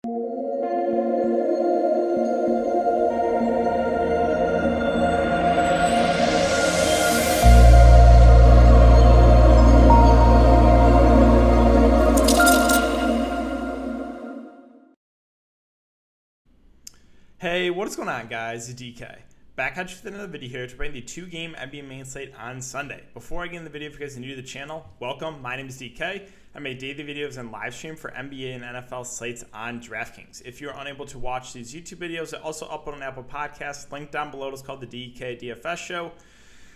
Hey, what is going on, guys? It's DK. Back at you with another video here to bring the two-game NBA main slate on Sunday. Before I get in the video, if you guys are new to the channel, welcome. My name is DK. I make daily videos and live stream for NBA and NFL slates on Draftkings. If you're unable to watch these YouTube videos, I also upload on Apple Podcasts. Link down below is called the DKDFS show.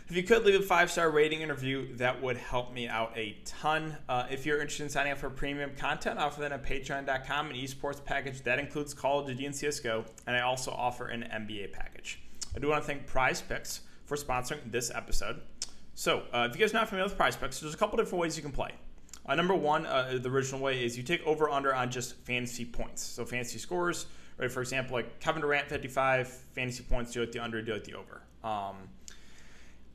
If you could leave a 5-star rating and review, that would help me out a ton. If you're interested in signing up for premium content, I offer that at patreon.com, an esports package that includes Call of Duty and CSGO, and I also offer an NBA package. I do want to thank Prize Picks for sponsoring this episode. So, if you guys are not familiar with Prize Picks, there's a couple different ways you can play. Number one, the original way is you take over-under on just fantasy points. So fantasy scores, right? For example, like Kevin Durant, 55 fantasy points, do it the under, do it the over.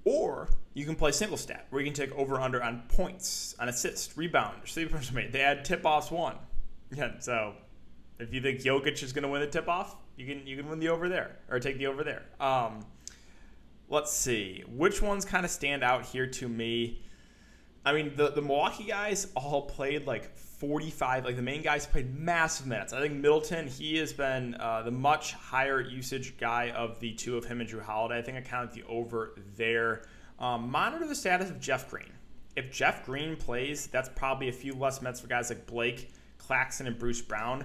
Or you can play single stat, where you can take over-under on points, on assists, rebounds, three-pointers made. They add tip-offs one. Yeah, so if you think Jokic is going to win the tip-off, you can win the over there, or take the over there. Let's see. Which ones kind of stand out here to me? I mean, the Milwaukee guys all played like 45. Like the main guys played massive minutes. I think Middleton, he has been the much higher usage guy of the two of him and Drew Holiday. I think I counted the over there. Monitor the status of Jeff Green. If Jeff Green plays, that's probably a few less minutes for guys like Blake, Claxton, and Bruce Brown.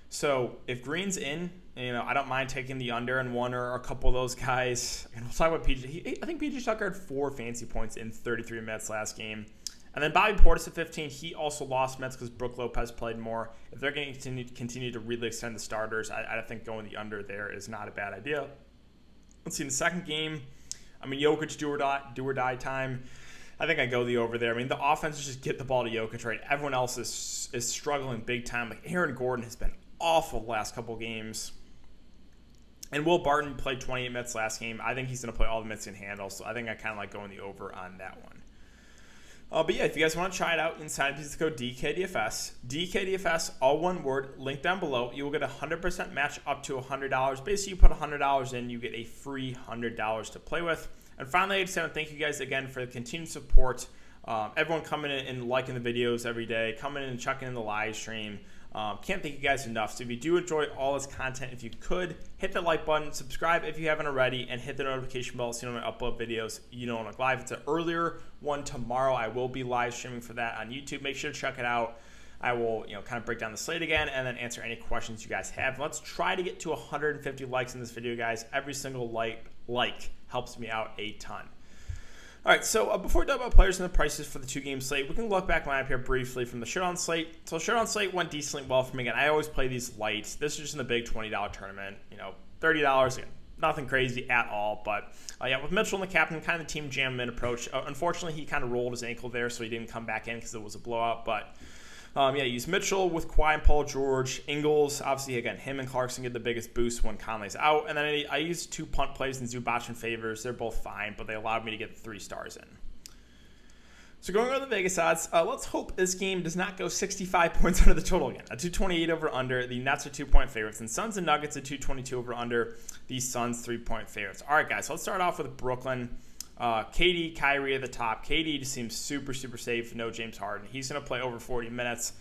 So if Green's in, I don't mind taking the under and one or a couple of those guys. And we'll talk about PJ. I think PJ Tucker had 4 fantasy points in 33 minutes last game. And then Bobby Portis at 15, he also lost minutes because Brook Lopez played more. If they're going to continue to really extend the starters, I think going the under there is not a bad idea. Let's see, in the second game, Jokic do or die time. I think I go the over there. The offense is just get the ball to Jokic, right? Everyone else is struggling big time. Like Aaron Gordon has been awful the last couple games. And Will Barton played 28 minutes last game. I think he's going to play all the minutes he can handle, so I think I kind of like going the over on that one. But yeah, if you guys want to try it out, inside please go DKDFS. DKDFS, all one word, link down below. You will get a 100% match up to $100. Basically, you put $100 in, you get a free $100 to play with. And finally, I just want to thank you guys again for the continued support. Everyone coming in and liking the videos every day, coming in and checking in the live stream. Can't thank you guys enough. So if you do enjoy all this content, if you could, hit the like button, subscribe if you haven't already, and hit the notification bell so you know when I upload videos. You know when I'm live. It's an earlier one tomorrow. I will be live streaming for that on YouTube. Make sure to check it out. I will kind of break down the slate again and then answer any questions you guys have. Let's try to get to 150 likes in this video, guys. Every single like helps me out a ton. All right, so before we talk about players and the prices for the two-game slate, we can look back lineup here briefly from the Showdown slate. So Showdown slate went decently well for me. Again, I always play these light. This is just in the big $20 tournament. $30, again, nothing crazy at all. But with Mitchell and the captain, kind of the team jam-in approach. Unfortunately, he kind of rolled his ankle there, so he didn't come back in because it was a blowout. But use Mitchell with Kawhi and Paul George. Ingles, obviously, again, him and Clarkson get the biggest boost when Conley's out. And then I used 2 punt plays and Zubac and Favors. They're both fine, but they allowed me to get 3 stars in. So going over the Vegas odds, let's hope this game does not go 65 points under the total again. A 228 over under. The Nets are 2-point favorites. And Suns and Nuggets at 222 over under. The Suns 3-point favorites. All right, guys, so let's start off with Brooklyn. KD, Kyrie at the top. KD just seems super, super safe. No James Harden. He's going to play over 40 minutes.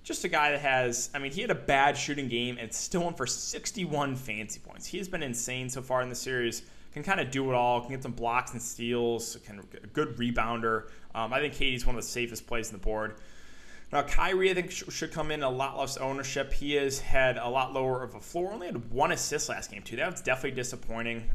Just a guy that has, he had a bad shooting game and still went for 61 fantasy points. He has been insane so far in the series. Can kind of do it all. Can get some blocks and steals. A good rebounder. I think KD's one of the safest plays on the board. Now, Kyrie, I think, should come in a lot less ownership. He has had a lot lower of a floor. Only had 1 assist last game, too. That was definitely disappointing.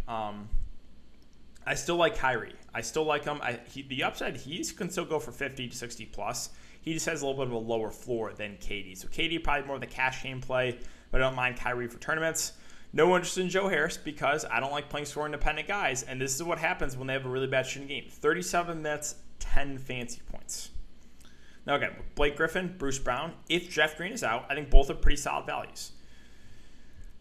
I still like Kyrie. I still like him. The upside, he can still go for 50 to 60 plus. He just has a little bit of a lower floor than KD. So KD probably more of the cash game play, but I don't mind Kyrie for tournaments. No interest in Joe Harris because I don't like playing score-independent guys, and this is what happens when they have a really bad shooting game. 37 minutes, 10 fantasy points. Now again, Blake Griffin, Bruce Brown, if Jeff Green is out, I think both are pretty solid values.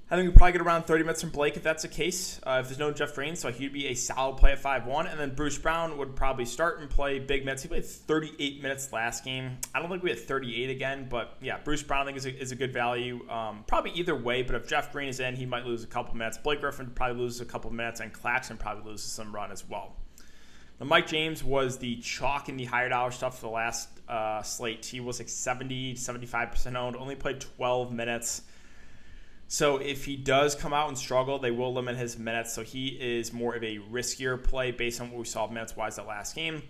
I think we probably get around 30 minutes from Blake if that's the case. If there's no Jeff Green, so he'd be a solid play at 5-1. And then Bruce Brown would probably start and play big minutes. He played 38 minutes last game. I don't think we had 38 again, but yeah, Bruce Brown I think is a good value. Probably either way, but if Jeff Green is in, he might lose a couple minutes. Blake Griffin probably loses a couple minutes, and Claxton probably loses some run as well. Now, Mike James was the chalk in the higher dollar stuff for the last slate. He was like 70, 75% owned, only played 12 minutes. So if he does come out and struggle, they will limit his minutes. So he is more of a riskier play based on what we saw minutes-wise that last game. And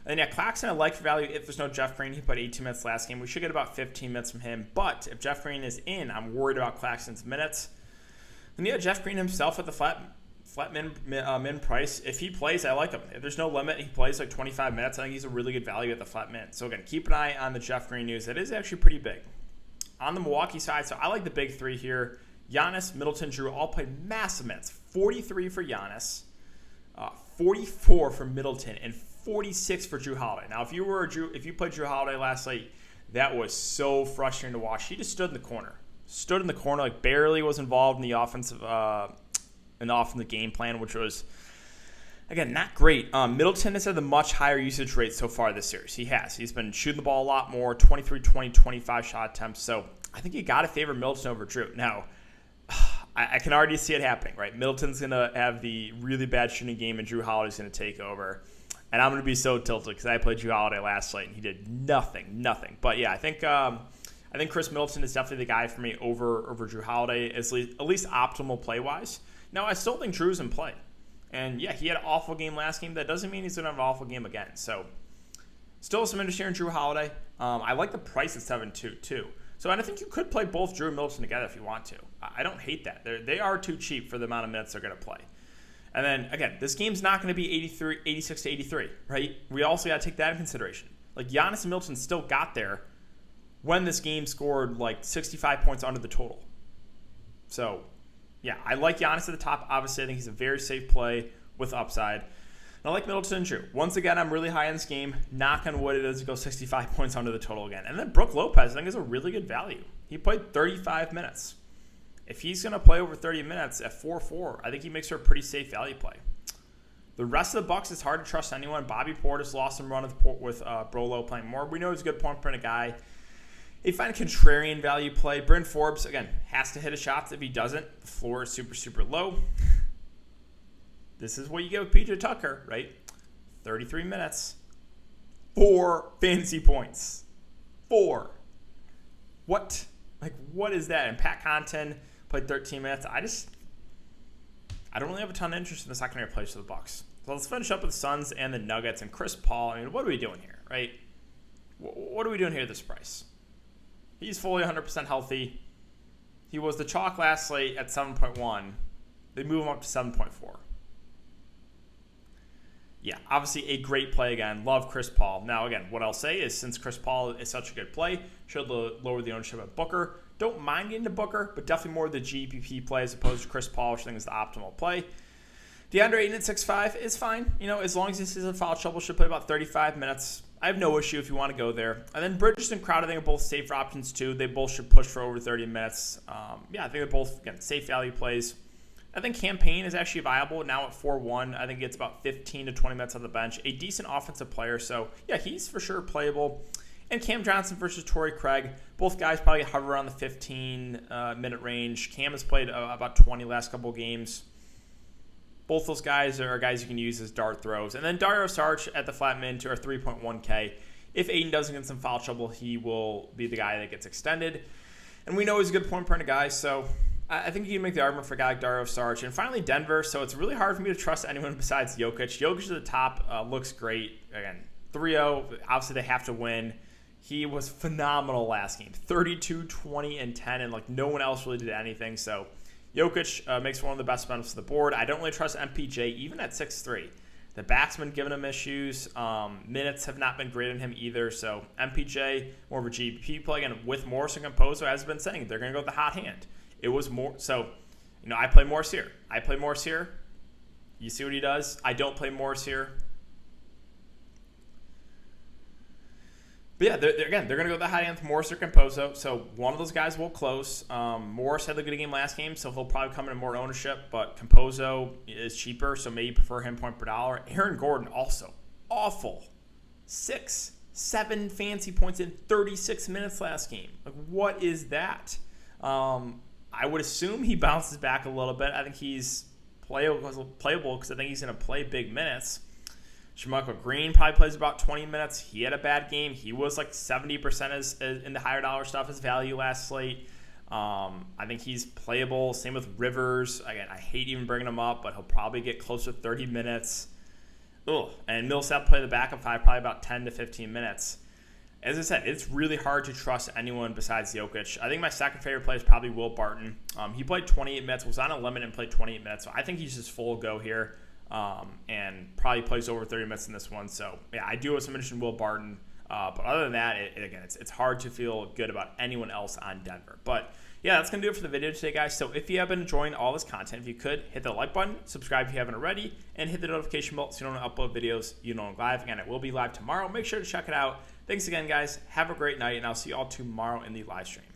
then, yeah, Claxton I like for value if there's no Jeff Green. He played 18 minutes last game. We should get about 15 minutes from him. But if Jeff Green is in, I'm worried about Claxton's minutes. And yeah, Jeff Green himself at the flat min price. If he plays, I like him. If there's no limit, he plays like 25 minutes. I think he's a really good value at the flat min. So again, keep an eye on the Jeff Green news. That is actually pretty big. On the Milwaukee side, so I like the big three here. Giannis, Middleton, Drew all played massive minutes. 43 for Giannis, 44 for Middleton, and 46 for Drew Holiday. Now, if you played Drew Holiday last night, that was so frustrating to watch. He just stood in the corner. Like barely was involved in the offensive the game plan, which was, again, not great. Middleton has had the much higher usage rate so far this series. He's been shooting the ball a lot more, 23, 20, 25 shot attempts. So I think you got to favor Middleton over Drew. Now, I can already see it happening, right? Middleton's going to have the really bad shooting game, and Drew Holiday's going to take over. And I'm going to be so tilted because I played Drew Holiday last night, and he did nothing. But, yeah, I think Chris Middleton is definitely the guy for me over Drew Holiday, at least optimal play-wise. Now, I still think Drew's in play. And, yeah, he had an awful game last game. That doesn't mean he's going to have an awful game again. So, still some interest here in Drew Holiday. I like the price at 7-2, too. So, and I think you could play both Drew and Middleton together if you want to. I don't hate that. They are too cheap for the amount of minutes they're going to play. And then, again, this game's not going to be 86 to 83, right? We also got to take that in consideration. Like, Giannis and Middleton still got there when this game scored, like, 65 points under the total. So, yeah, I like Giannis at the top. Obviously, I think he's a very safe play with upside. And I like Middleton and Drew. Once again, I'm really high in this game. Knock on wood, it doesn't go 65 points under the total again. And then Brook Lopez, I think, is a really good value. He played 35 minutes. If he's going to play over 30 minutes at 4-4, I think he makes her a pretty safe value play. The rest of the Bucks, it's hard to trust anyone. Bobby Portis lost some run with Brolo playing more. We know he's a good point per minute guy. If you find a contrarian value play, Bryn Forbes, again, has to hit his shots. If he doesn't, the floor is super low. This is what you get with PJ Tucker, right? 33 minutes. 4 fantasy points. 4. What? Like, what is that? And Pat Connaughton played 13 minutes. I don't really have a ton of interest in the secondary plays for the Bucks. So let's finish up with the Suns and the Nuggets and Chris Paul. I mean, what are we doing here, right? What are we doing here at this price? He's fully 100% healthy. He was the chalk last slate at 7.1. They move him up to 7.4. Yeah, obviously a great play again. Love Chris Paul. Now, again, what I'll say is since Chris Paul is such a good play, should lower the ownership of Booker. Don't mind getting to Booker, but definitely more the GPP play as opposed to Chris Paul, which I think is the optimal play. DeAndre Ayton at 6'5" is fine. You know, as long as this is a foul trouble, should play about 35 minutes. I have no issue if you want to go there. And then Bridges and Crowder, I think, are both safer options too. They both should push for over 30 minutes. Yeah, I think they're both, again, safe value plays. I think Campaign is actually viable now at 4-1. I think it's about 15 to 20 minutes on the bench. A decent offensive player. So, yeah, he's for sure playable. And Cam Johnson versus Tory Craig. Both guys probably hover around the 15-minute range. Cam has played about 20 last couple of games. Both those guys are guys you can use as dart throws. And then Dario Saric at the flat min to our 3.1K. If Ayton doesn't get some foul trouble, he will be the guy that gets extended. And we know he's a good point per guy, so I think you can make the argument for a guy like Dario Saric. And finally, Denver. So it's really hard for me to trust anyone besides Jokic. Jokic at the top looks great. Again, 3-0. Obviously, they have to win. He was phenomenal last game. 32, 20, and 10, and like no one else really did anything. So Jokic makes one of the best benefits of the board. I don't really trust MPJ, even at 6'3". The back's been giving him issues. Minutes have not been great on him either. So MPJ, more of a GPP play. Again, with Morris and Composo, as I've been saying, they're going to go with the hot hand. It was more so, you know, I play Morris here. You see what he does? I don't play Morris here. But yeah, they're going to go the high end with Morris or Composo. So one of those guys will close. Morris had a good game last game, so he'll probably come in more ownership. But Composo is cheaper, so maybe prefer him point per dollar. Aaron Gordon also awful. 6-7 fancy points in 36 minutes last game. Like, what is that? I would assume he bounces back a little bit. I think he's playable because I think he's going to play big minutes. Shamichael Green probably plays about 20 minutes. He had a bad game. He was like 70% as in the higher dollar stuff as value last slate. I think he's playable. Same with Rivers. Again, I hate even bringing him up, but he'll probably get close to 30 minutes. Ugh. And Millsap play the backup five, probably about 10 to 15 minutes. As I said, it's really hard to trust anyone besides Jokic. I think my second favorite play is probably Will Barton. He played 28 minutes, was on a limit and played 28 minutes. So I think he's just full go here. And probably plays over 30 minutes in this one. So, yeah, I do have some interest in Will Barton. But other than that, it's hard to feel good about anyone else on Denver. But, yeah, that's going to do it for the video today, guys. So if you have been enjoying all this content, if you could, hit the like button, subscribe if you haven't already, and hit the notification bell so you don't upload videos you don't live. Again, it will be live tomorrow. Make sure to check it out. Thanks again, guys. Have a great night, and I'll see you all tomorrow in the live stream.